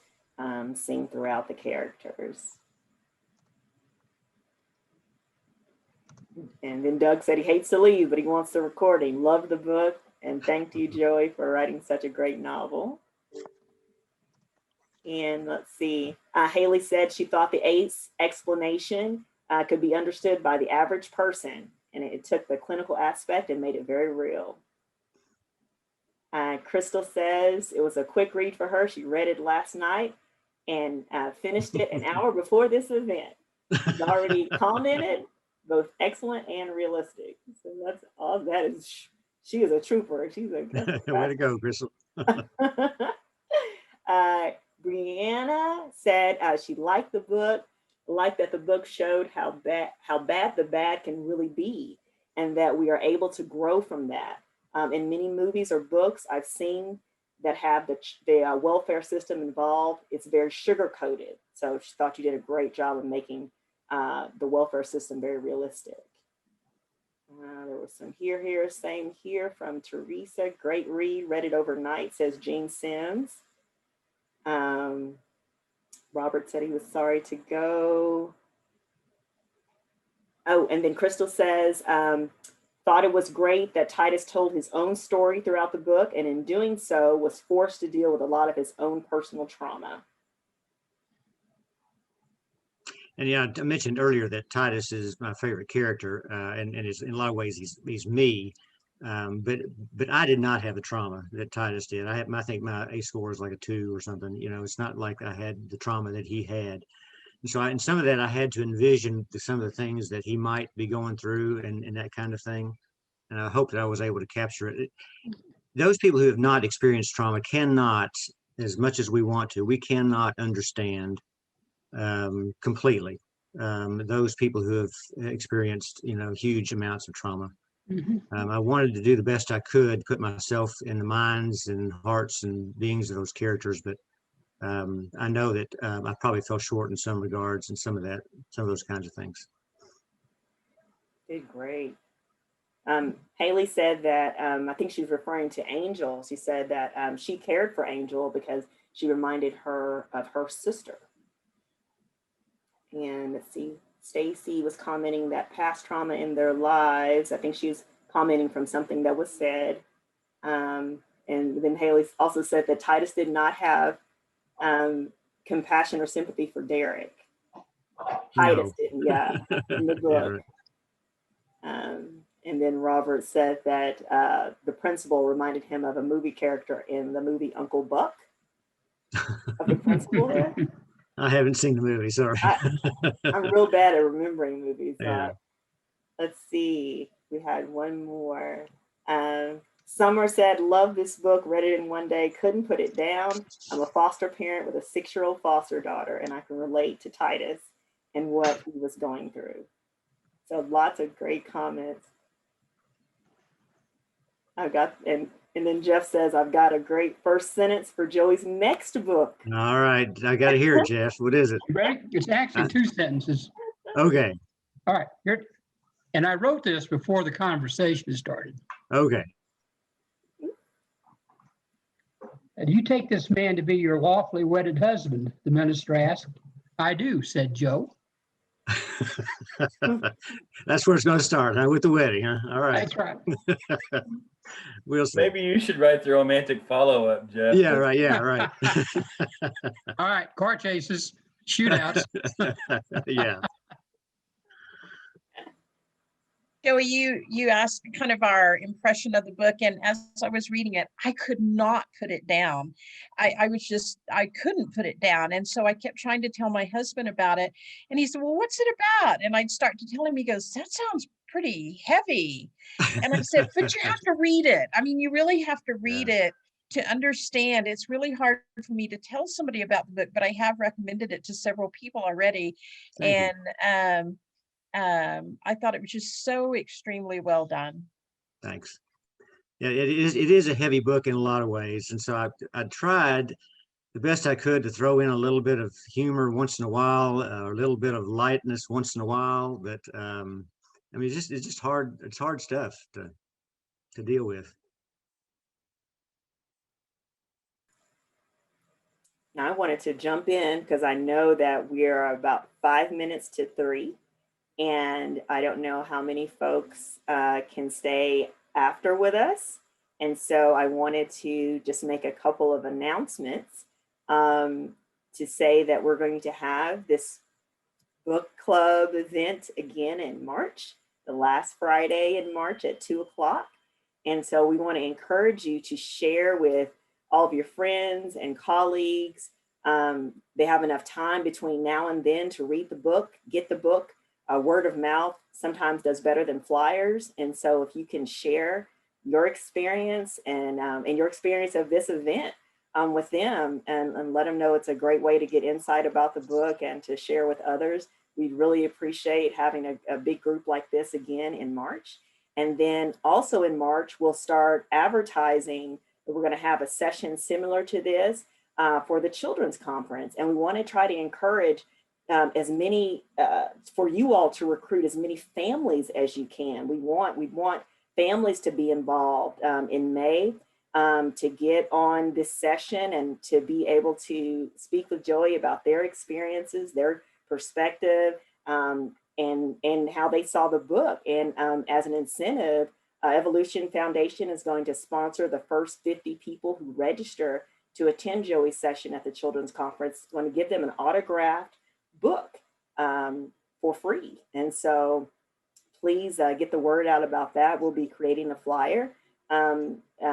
seen throughout the characters. And then Doug said he hates to leave, but he wants the recording. Love the book, and thank you, Joey, for writing such a great novel. And let's see, Haley said she thought the ACE explanation could be understood by the average person, and it took the clinical aspect and made it very real. Crystal says it was a quick read for her. She read it last night and finished it an hour before this event. She's already commented, both excellent and realistic. So that's all that is. She is a trooper. She's a way to go, Crystal. Brianna said she liked the book, liked that the book showed how bad the bad can really be, and that we are able to grow from that. In many movies or books I've seen that have the welfare system involved, it's very sugar-coated. So she thought you did a great job of making the welfare system very realistic. There was some same here from Teresa. Great read, read it overnight, says Gene Sims. Robert said he was sorry to go. Oh, and then Crystal says, thought it was great that Titus told his own story throughout the book, and in doing so was forced to deal with a lot of his own personal trauma. And yeah, I mentioned earlier that Titus is my favorite character, and is, in a lot of ways he's me. But I did not have the trauma that Titus did. I think my ACE score is like a 2 or something. You know, it's not like I had the trauma that he had. And so in some of that, I had to envision some of the things that he might be going through and that kind of thing. And I hope that I was able to capture it. Those people who have not experienced trauma cannot, as much as we want to, we cannot understand completely those people who have experienced, huge amounts of trauma. I wanted to do the best I could, put myself in the minds and hearts and beings of those characters, but I know that I probably fell short in some regards and some of those kinds of things. Did great. Haley said that, I think she was referring to Angel. She said that she cared for Angel because she reminded her of her sister. And let's see, Stacy was commenting that past trauma in their lives. I think she was commenting from something that was said. And then Haley also said that Titus did not have compassion or sympathy for Derek. Titus didn't, in the book. And then Robert said that the principal reminded him of a movie character in the movie Uncle Buck. Of the principal there. I haven't seen the movie, sorry. I'm real bad at remembering movies. Yeah. Let's see, we had one more. Summer said, love this book, read it in one day, couldn't put it down. I'm a foster parent with a 6-year-old foster daughter, and I can relate to Titus and what he was going through. So lots of great comments. And then Jeff says, I've got a great first sentence for Joey's next book. All right, I got to hear it, Jeff. What is it? Ready? It's actually 2 sentences. Okay. All right, here. And I wrote this before the conversation started. Okay. Do you take this man to be your lawfully wedded husband? The minister asked. I do, said Joe. That's where it's going to start, huh? With the wedding, huh? All right. That's right. We'll see. Maybe you should write the romantic follow-up, Jeff. Yeah, right. Yeah, right. All right, car chases, shootouts. Yeah. Joey, you asked kind of our impression of the book, and as I was reading it, I could not put it down. I couldn't put it down, and so I kept trying to tell my husband about it, and he said, "Well, what's it about?" And I'd start to tell him. He goes, "That sounds pretty heavy," and I said, "But you have to read it. I mean, you really have to read it to understand. It's really hard for me to tell somebody about the book, but I have recommended it to several people already, Thank you. and I thought it was just so extremely well done." Thanks. Yeah, it is a heavy book in a lot of ways. And so I tried the best I could to throw in a little bit of humor once in a while, a little bit of lightness once in a while. But I mean, it's just hard. It's hard stuff to deal with. Now I wanted to jump in because I know that we're about 5 minutes to 3. And I don't know how many folks can stay after with us. And so I wanted to just make a couple of announcements to say that we're going to have this book club event again in March, the last Friday in March at 2 o'clock. And so we want to encourage you to share with all of your friends and colleagues. They have enough time between now and then to read the book, get the book. Word of mouth sometimes does better than flyers. And so if you can share your experience and your experience of this event with them and let them know it's a great way to get insight about the book and to share with others, we'd really appreciate having a big group like this again in March. And then also in March, we'll start advertising that we're going to have a session similar to this for the Children's Conference. And we want to try to encourage as many, for you all to recruit as many families as you can. We want families to be involved in May to get on this session and to be able to speak with Joey about their experiences, their perspective, and how they saw the book. And as an incentive, Evolution Foundation is going to sponsor the first 50 people who register to attend Joey's session at the Children's Conference. It's going to give them an autographed book for free. And so please get the word out about that. We'll be creating a flyer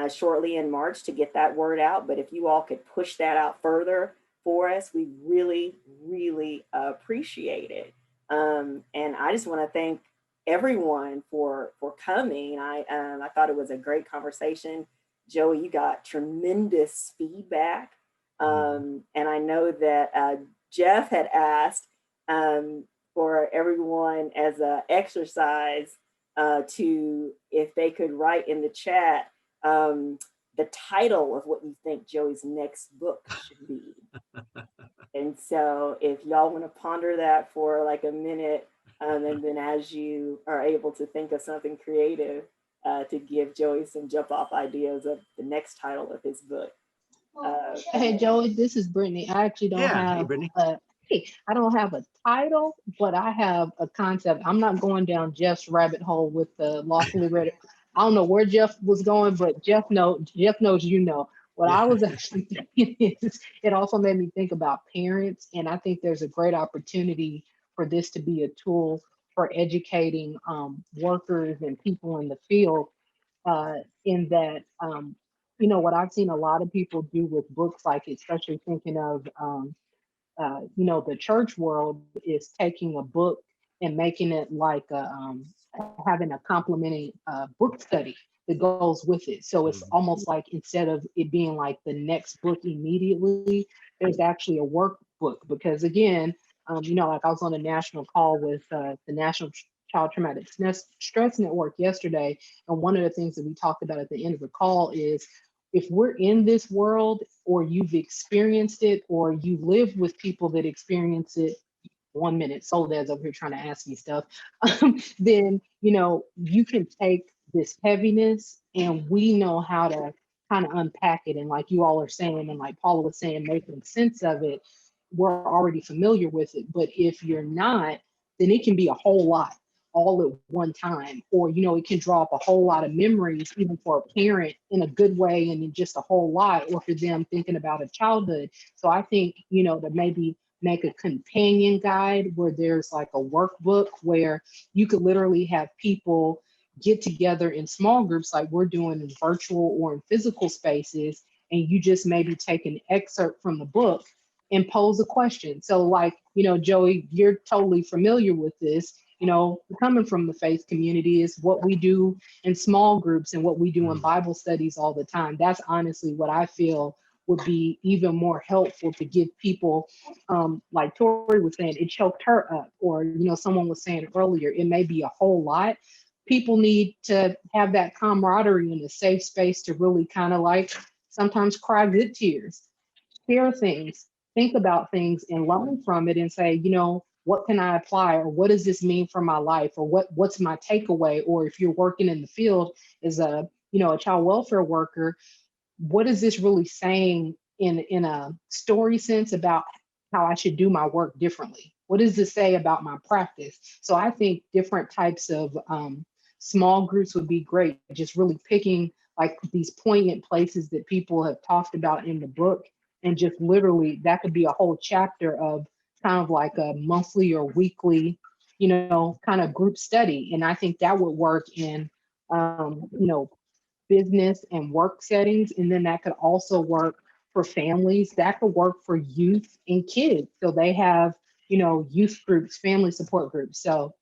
shortly in March to get that word out. But if you all could push that out further for us, we really, really appreciate it. And I just want to thank everyone for coming. I thought it was a great conversation. Joey, you got tremendous feedback. And I know that Jeff had asked for everyone as an exercise to, if they could write in the chat, the title of what you think Joey's next book should be. And so if y'all want to ponder that for like a minute, and then as you are able to think of something creative to give Joey some jump off ideas of the next title of his book. Hey, Joey, this is Brittany. I actually don't have I don't have a title, but I have a concept. I'm not going down Jeff's rabbit hole with the lawfully read. I don't know where Jeff was going, but Jeff knows, you know. What I was actually thinking is it also made me think about parents. And I think there's a great opportunity for this to be a tool for educating workers and people in the field in that, you know, what I've seen a lot of people do with books, like especially thinking of, you know, the church world, is taking a book and making it like having a complementing book study that goes with it. So it's almost like, instead of it being like the next book immediately, there's actually a workbook. Because again, you know, like I was on a national call with the National Child Traumatic Stress Network yesterday. And one of the things that we talked about at the end of the call is, if we're in this world, or you've experienced it, or you live with people that experience it, 1 minute, Soledad's over here trying to ask me stuff, then, you know, you can take this heaviness, and we know how to kind of unpack it. And like you all are saying, and like Paula was saying, making sense of it, we're already familiar with it. But if you're not, then it can be a whole lot all at one time. Or, you know, it can draw up a whole lot of memories, even for a parent in a good way, and just a whole lot, or for them thinking about a childhood. So I think, you know, to maybe make a companion guide where there's like a workbook where you could literally have people get together in small groups like we're doing in virtual or in physical spaces, and you just maybe take an excerpt from the book and pose a question. So like, you know, Joey, you're totally familiar with this. You know, coming from the faith community is what we do in small groups and what we do in Bible studies all the time. That's honestly what I feel would be even more helpful to give people, like Tori was saying, it choked her up, or, you know, someone was saying earlier, it may be a whole lot. People need to have that camaraderie in a safe space to really kind of like sometimes cry good tears, share things, think about things, and learn from it, and say, you know, what can I apply, or what does this mean for my life, or what's my takeaway? Or if you're working in the field as a, you know, a child welfare worker, what is this really saying in a story sense about how I should do my work differently? What does this say about my practice? So I think different types of small groups would be great. Just really picking like these poignant places that people have talked about in the book, and just literally that could be a whole chapter of kind of like a monthly or weekly, you know, kind of group study. And I think that would work in, you know, business and work settings. And then that could also work for families. That could work for youth and kids. So they have, you know, youth groups, family support groups. So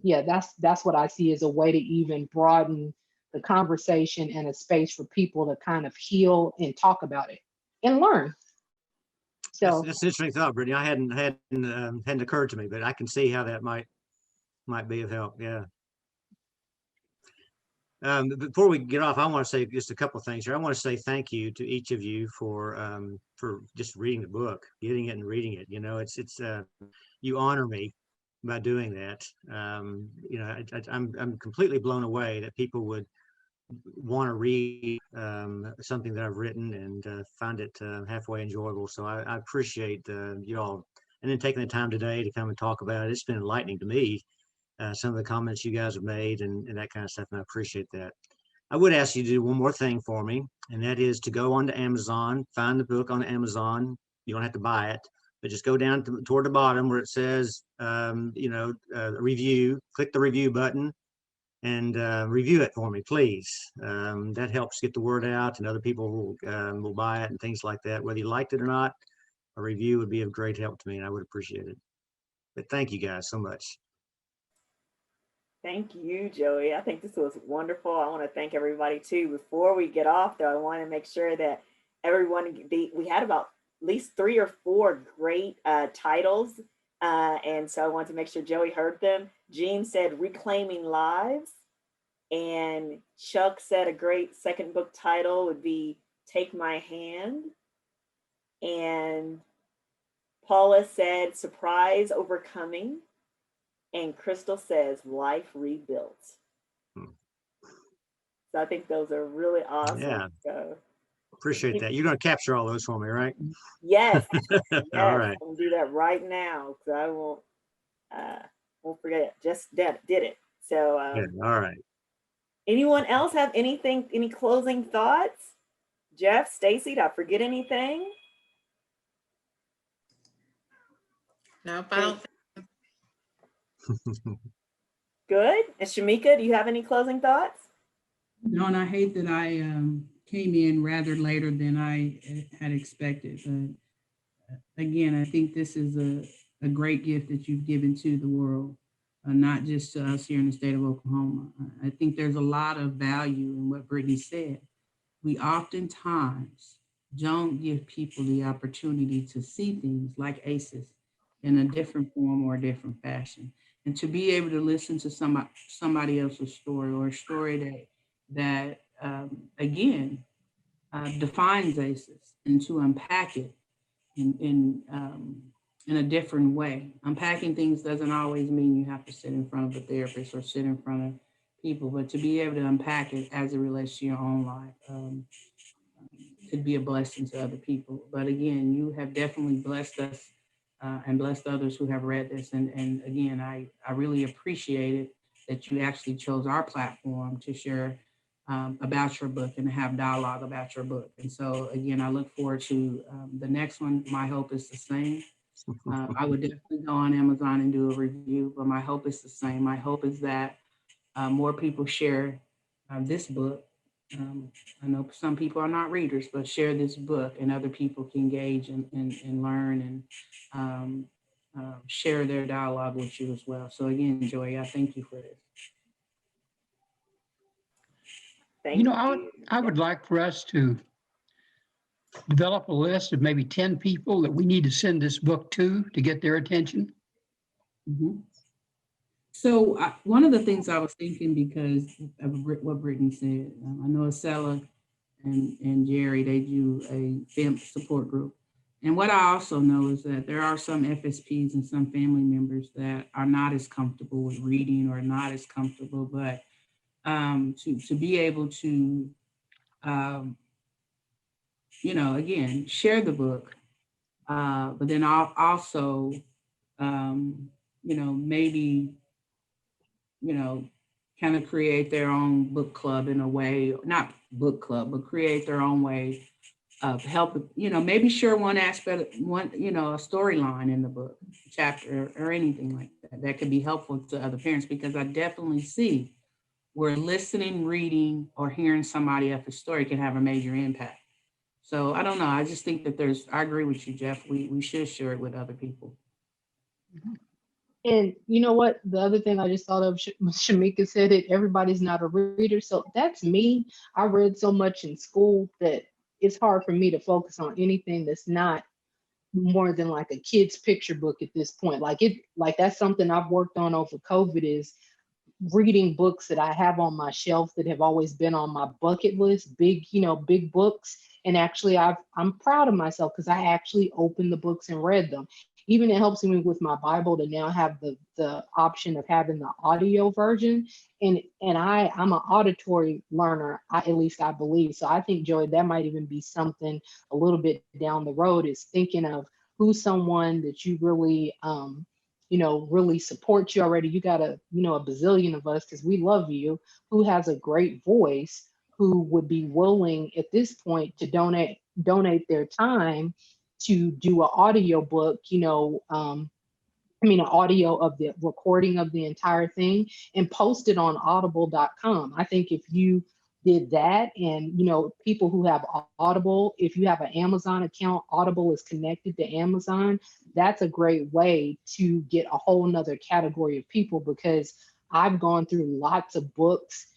yeah, that's what I see as a way to even broaden the conversation and a space for people to kind of heal and talk about it and learn. So That's an interesting thought, Brittany. I hadn't occurred to me, but I can see how that might be of help. Yeah. Before we get off, I want to say just a couple of things here. I want to say thank you to each of you for just reading the book, getting it and reading it. You know, it's you honor me by doing that. You know, I'm completely blown away that people would want to read something that I've written and find it halfway enjoyable. So I appreciate you all, and then taking the time today to come and talk about it. It's been enlightening to me. Some of the comments you guys have made and that kind of stuff, and I appreciate that. I would ask you to do one more thing for me, and that is to go onto Amazon, find the book on Amazon. You don't have to buy it, but just go down toward the bottom where it says, you know, review, click the review button and review it for me, please. That helps get the word out, and other people will buy it and things like that. Whether you liked it or not, a review would be of great help to me, and I would appreciate it. But thank you guys so much. Thank you, Joey. I think this was wonderful. I want to thank everybody too. Before we get off, though, I want to make sure that everyone, we had about at least 3 or 4 great titles. And so I want to make sure Joey heard them. Jean said Reclaiming Lives. And Chuck said a great second book title would be Take My Hand. And Paula said Surprise Overcoming. And Crystal says Life Rebuilt. So I think those are really awesome. Yeah. So, appreciate that. You're going to capture all those for me, right? Yes. Yes. All right. I'm going to do that right now because I won't forget. Just did it. So all right. Anyone else have any closing thoughts? Jeff, Stacy, did I forget anything? Nope, I don't think. Good. And Shamika, do you have any closing thoughts? No, and I hate that I came in rather later than I had expected. But again, I think this is a great gift that you've given to the world, not just to us here in the state of Oklahoma. I think there's a lot of value in what Brittany said. We oftentimes don't give people the opportunity to see things like ACEs in a different form or a different fashion. And to be able to listen to somebody else's story, or a story that again, defines ACEs, and to unpack it in a different way. Unpacking things doesn't always mean you have to sit in front of a therapist or sit in front of people, but to be able to unpack it as it relates to your own life could be a blessing to other people. But again, you have definitely blessed us and blessed others who have read this. And again, I really appreciate it that you actually chose our platform to share about your book and to have dialogue about your book. And so again, I look forward to the next one. My hope is the same. I would definitely go on Amazon and do a review, but my hope is the same. My hope is that more people share this book. I know some people are not readers, but share this book and other people can engage and learn and share their dialogue with you as well. So again, Joy, I thank you for this. Thank I would like for us to develop a list of maybe 10 people that we need to send this book to get their attention. Mhm. So one of the things I was thinking, because of what Brittany said, I know Acela and Jerry, they do a family support group. And what I also know is that there are some FSPs and some family members that are not as comfortable with reading or not as comfortable, but to be able to, again, share the book, but then I'll also, maybe, kind of create their own book club in a way, not book club, but create their own way of help, maybe share one aspect, a storyline in the book, chapter or anything like that, that could be helpful to other parents, because I definitely see where listening, reading, or hearing somebody else's story can have a major impact. So I don't know. I just think that I agree with you, Jeff. We should share it with other people. And you know what? The other thing I just thought of, Shamika said it, everybody's not a reader. So that's me. I read so much in school that it's hard for me to focus on anything that's not more than like a kid's picture book at this point. Like that's something I've worked on over COVID, is reading books that I have on my shelf that have always been on my bucket list, big books. And actually I'm proud of myself because I actually opened the books and read them. Even it helps me with my Bible to now have the option of having the audio version. And I'm an auditory learner, at least I believe. So I think, Joey, that might even be something a little bit down the road, is thinking of who's someone that you really really support you already. You got a bazillion of us, because we love you, who has a great voice, who would be willing at this point to donate their time to do an audio book, an audio of the recording of the entire thing and post it on audible.com. I think if you did that, and people who have Audible, if you have an Amazon account, Audible is connected to Amazon. That's a great way to get a whole nother category of people, because I've gone through lots of books.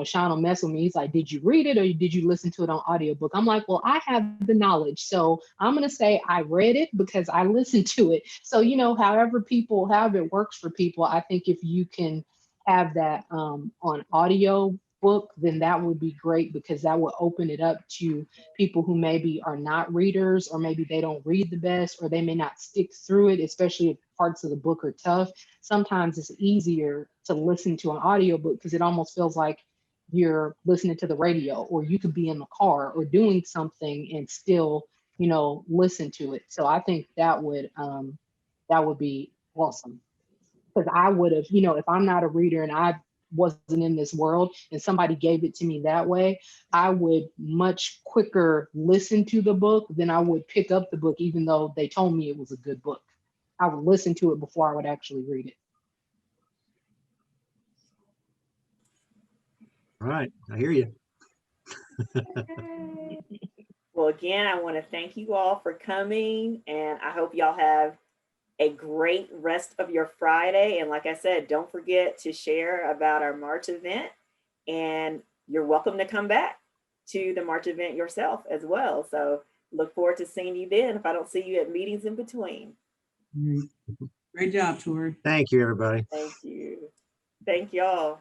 Sean will mess with me. He's like, did you read it or did you listen to it on audiobook? I'm like, well, I have the knowledge. So I'm going to say I read it because I listened to it. So, however it works for people, I think if you can have that on audio book, then that would be great, because that will open it up to people who maybe are not readers, or maybe they don't read the best, or they may not stick through it, especially if parts of the book are tough. Sometimes it's easier to listen to an audiobook because it almost feels like you're listening to the radio, or you could be in the car or doing something and still, listen to it. So I think that would be awesome. Because I would have, if I'm not a reader and I wasn't in this world and somebody gave it to me that way, I would much quicker listen to the book than I would pick up the book, even though they told me it was a good book. I would listen to it before I would actually read it. All right, I hear you. Well, again, I want to thank you all for coming, and I hope y'all have a great rest of your Friday. And like I said, don't forget to share about our March event, and you're welcome to come back to the March event yourself as well. So look forward to seeing you then, if I don't see you at meetings in between. Great job, Tori. Thank you, everybody. Thank you. Thank y'all.